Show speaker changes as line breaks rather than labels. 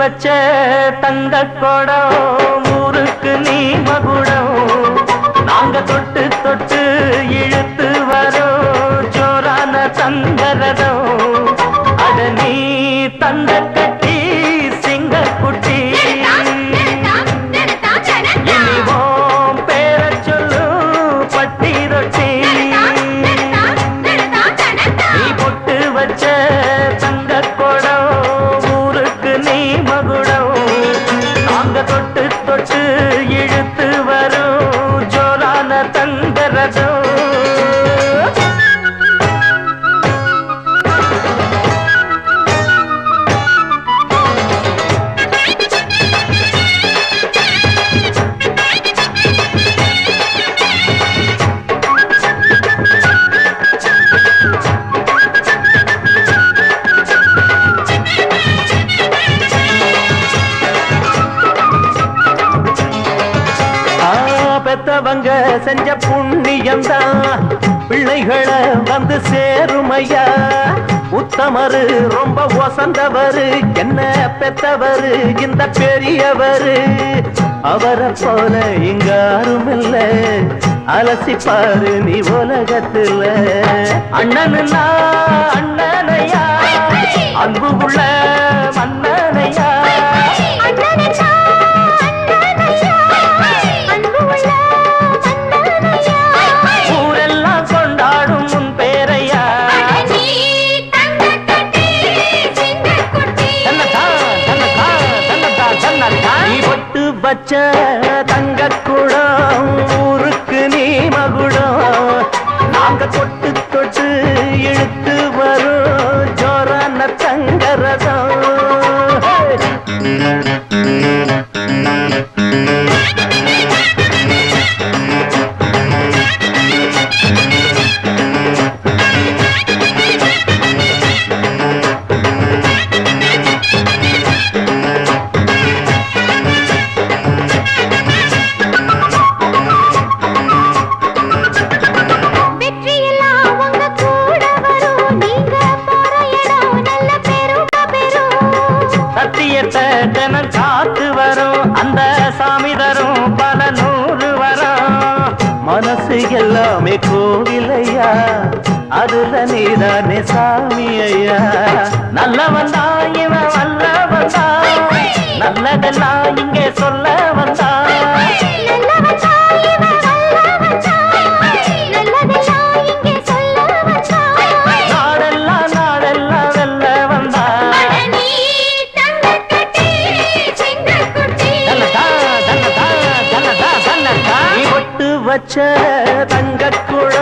வச்ச தங்க கொடம் ஊருக்கு நீ மகுடம் நாங்க தொட்டு தொட்டு இழுத்து வரோம் ஜோரான தங்கரதம் அட நீ தங்க கட்டி சிங்க குட்டி இனிவோம் பேர சொல்லு பட்டி ரொட்டி நீ பொட்டு வச்ச தங்க கொடம் ஊருக்கு நீ மகுடம் நாங்க தொட்டு தொட்டு இழுத்து வரும் ஜோரான தங்கரதம் பெத்தவங்க செஞ்ச புண்ணியம்தான் பிள்ளைகளை வந்து சேருமையா உத்தமரு ரொம்ப ஒசந்தவரு என்ன பெத்தவரு இந்த பெரியவரு அவரை போல இங்க யாரும் இல்ல அலசிப்பாரு நீ உலகத்துல அண்ணனுன்னா அண்ணனையா அன்பு உள்ள மன்னனையா வச்ச தங்க குடம் ஊருக்கு நீ மகுடம் நாங்க தொட்டு தொட்டு இழுத்து வரும் ஜோரான தங்கரதம் காத்து வரும் அந்த சாமி தரும் பல நூறு வரும் மனசு எல்லாமே கோவிலையா அதுல நீதானே சாமி ஐயா நல்லவன் தான் இவன் வல்லவன் தான் நல்லதெல்லாம் இங்கே சொல்ல வந்தான் வச்ச தங்க குழ